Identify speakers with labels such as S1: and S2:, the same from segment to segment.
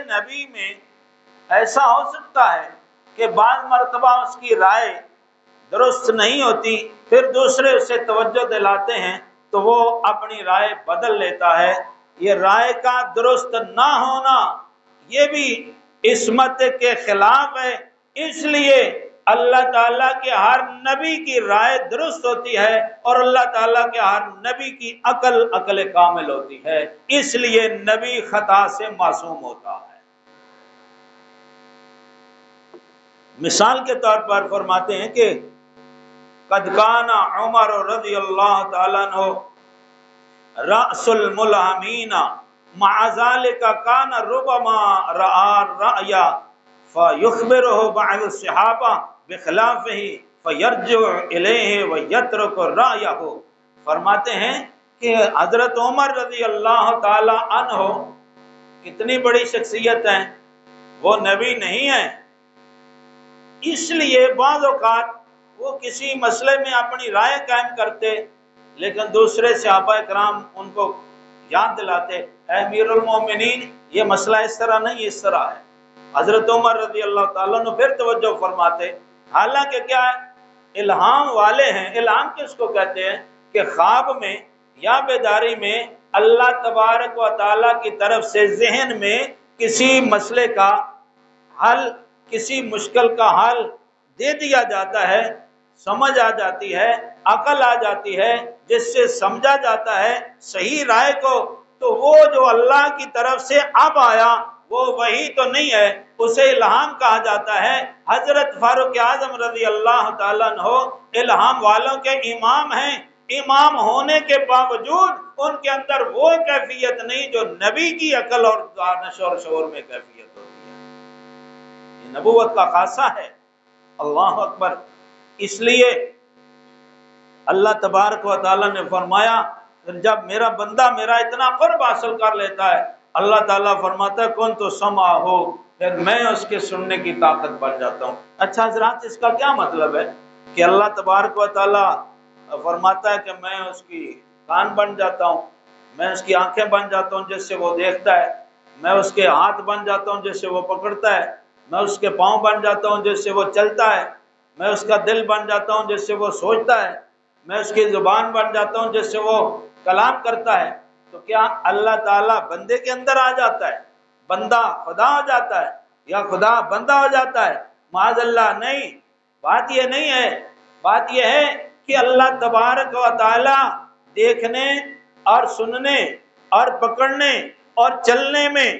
S1: نبی میں ایسا ہو سکتا ہے کہ بعض مرتبہ اس کی رائے درست نہیں ہوتی، پھر دوسرے اسے توجہ دلاتے ہیں تو وہ اپنی رائے بدل لیتا ہے۔ یہ رائے کا درست نہ ہونا یہ بھی عصمت کے خلاف ہے، اس لیے اللہ تعالیٰ کے ہر نبی کی رائے درست ہوتی ہے اور اللہ تعالیٰ کے ہر نبی کی عقل کامل ہوتی ہے، اس لیے نبی خطا سے معصوم ہوتا ہے۔ مثال کے طور پر فرماتے ہیں کہ قد کان عمر رضی اللہ تعالیٰ عنہ رأس الملہمین مع ذلك کان ربما رأى الرأی فیخبرہ بعض الصحابہ بخلافہ فیرجع الیہ ویترک رأیہ۔ فرماتے ہیں کہ حضرت عمر رضی اللہ تعالی عنہ کتنی بڑی شخصیت ہیں، وہ نبی نہیں ہیں، اس لیے بعض اوقات وہ کسی مسئلے میں اپنی رائے قائم کرتے لیکن دوسرے صحابہ کرام ان کو یاد دلاتے، اے امیر المومنین یہ مسئلہ اس طرح نہیں اس طرح ہے۔ حضرت عمر رضی اللہ تعالیٰ عنہ پھر توجہ فرماتے، حالانکہ کیا ہے الہام والے ہیں۔ الہام کس کو کہتے ہیں کہ خواب میں یا بیداری میں اللہ تبارک و تعالیٰ کی طرف سے ذہن میں کسی مسئلے کا حل، کسی مشکل کا حل دے دیا جاتا ہے، سمجھ آ جاتی ہے، عقل آ جاتی ہے، جس سے سمجھا جاتا ہے صحیح رائے کو، تو وہ جو اللہ کی طرف سے اب آیا وہ وہی تو نہیں ہے، اسے الہام کہا جاتا ہے۔ حضرت فاروق اعظم رضی اللہ تعالیٰ عنہ الہام والوں کے امام ہیں، امام ہونے کے باوجود ان کے اندر وہ کیفیت نہیں جو نبی کی عقل اور دانش اور شعور میں کیفیت ہوتی ہے۔ یہ نبوت کا خاصہ ہے۔ اللہ اکبر۔ اس لیے اللہ تبارک و تعالیٰ نے فرمایا جب میرا بندہ میرا اتنا قرب حاصل کر لیتا ہے، اللہ تعالیٰ فرماتا ہے کون تو سما ہو، پھر میں اس کے سننے کی طاقت بن جاتا ہوں۔ اچھا حضرات، اس کا کیا مطلب ہے کہ اللہ تبارک و تعالیٰ فرماتا ہے کہ میں اس کی کان بن جاتا ہوں، میں اس کی آنکھیں بن جاتا ہوں جس سے وہ دیکھتا ہے، میں اس کے ہاتھ بن جاتا ہوں جس سے وہ پکڑتا ہے، میں اس کے پاؤں بن جاتا ہوں جس سے وہ چلتا ہے، میں اس کا دل بن جاتا ہوں جس سے وہ سوچتا ہے، میں اس کی زبان بن جاتا ہوں جس سے وہ کلام کرتا ہے۔ تو کیا اللہ تعالیٰ بندے کے اندر آ جاتا ہے، بندہ خدا ہو جاتا ہے، یا خدا بندہ ہو جاتا ہے؟ معاذ اللہ، نہیں، بات یہ نہیں ہے۔ بات یہ ہے کہ اللہ تبارک و تعالیٰ دیکھنے اور سننے اور پکڑنے اور چلنے میں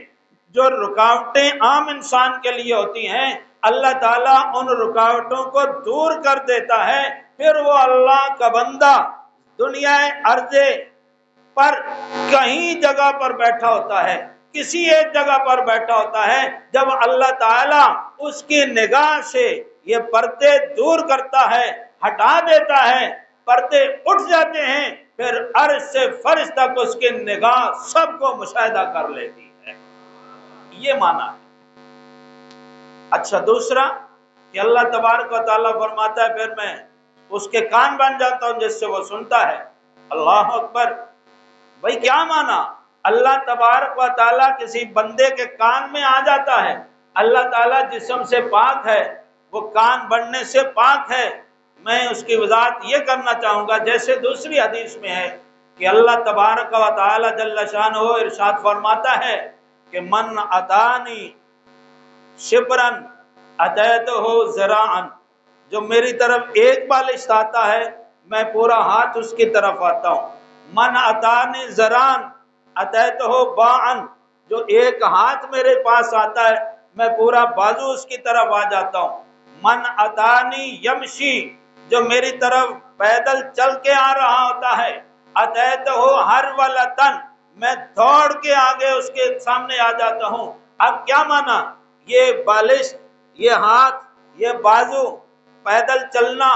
S1: جو رکاوٹیں عام انسان کے لیے ہوتی ہیں، اللہ تعالیٰ ان رکاوٹوں کو دور کر دیتا ہے، پھر وہ اللہ کا بندہ دنیا عرضے پر کہیں جگہ پر بیٹھا ہوتا ہے، کسی ایک جگہ پر بیٹھا ہوتا ہے، جب اللہ تعالیٰ اس کی نگاہ سے یہ پردے دور کرتا ہے، ہٹا دیتا ہے، پردے اٹھ جاتے ہیں، پھر عرش سے فرش تک اس کی نگاہ سب کو مشاہدہ کر لیتی ہے۔ یہ معنی ہے۔ اچھا دوسرا کہ اللہ تبارک و تعالیٰ فرماتا ہے پھر میں اس کے کان بن جاتا ہوں جس سے وہ سنتا ہے۔ اللہ اکبر۔ بھائی کیا معنی؟ اللہ تبارک و تعالیٰ کسی بندے کے کان میں آ جاتا ہے۔ اللہ تعالیٰ جسم سے پاک ہے، وہ کان بننے سے پاک ہے۔ میں اس کی وضاحت یہ کرنا چاہوں گا، جیسے دوسری حدیث میں ہے کہ اللہ تبارک و تعالیٰ جل شانہ ارشاد فرماتا ہے کہ من اتانی شبرن اتیتہ ذراعن، جو میری طرف ایک بالشت آتا ہے میں پورا ہاتھ اس کی طرف آتا ہوں۔ من اتانی ذراعن اتیتہ باعن، جو ایک ہاتھ میرے پاس آتا ہے میں پورا بازو اس کی طرف آ جاتا ہوں۔ من اتانی یمشی، جو میری طرف پیدل چل کے آ رہا ہوتا ہے، اتیتہ ہرولتن، میں دوڑ کے آگے اس کے سامنے آ جاتا ہوں۔ اب کیا مانا؟ یہ بالش، یہ ہاتھ، یہ بازو، پیدل چلنا،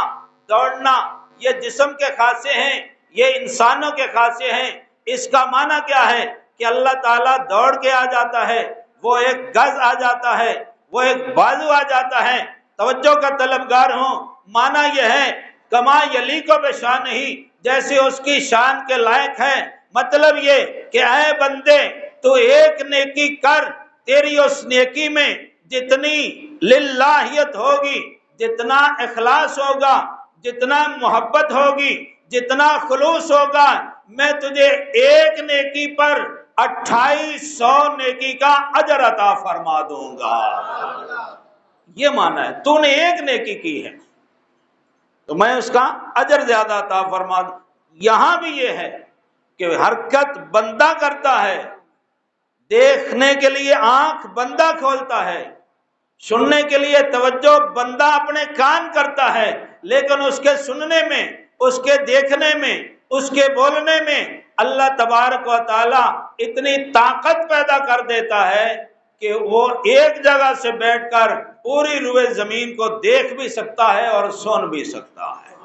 S1: دوڑنا، یہ جسم کے خاصے ہیں، یہ انسانوں کے خاصے ہیں۔ اس کا معنی کیا ہے کہ اللہ تعالیٰ دوڑ کے آ جاتا ہے، وہ ایک گز آ جاتا ہے، وہ ایک بازو آ جاتا ہے۔ توجہ کا طلبگار ہوں، معنی یہ ہے کما یلیق بشان ہی، جیسے اس کی شان کے لائق ہے۔ مطلب یہ کہ اے بندے تو ایک نیکی کر تیری اس نیکی میں جتنی للہیت ہوگی، جتنا اخلاص ہوگا، جتنا محبت ہوگی، جتنا خلوص ہوگا، میں تجھے ایک نیکی پر 2800 نیکی کا اجر عطا فرما دوں گا۔ یہ معنی ہے، تو نے ایک نیکی کی ہے تو میں اس کا اجر زیادہ عطا فرما دوں۔ یہاں بھی یہ ہے کہ حرکت بندہ کرتا ہے، دیکھنے کے لیے آنکھ بندہ کھولتا ہے، سننے کے لیے توجہ بندہ اپنے کان کرتا ہے، لیکن اس کے سننے میں، اس کے دیکھنے میں، اس کے بولنے میں اللہ تبارک و تعالی اتنی طاقت پیدا کر دیتا ہے کہ وہ ایک جگہ سے بیٹھ کر پوری روئے زمین کو دیکھ بھی سکتا ہے اور سن بھی سکتا ہے۔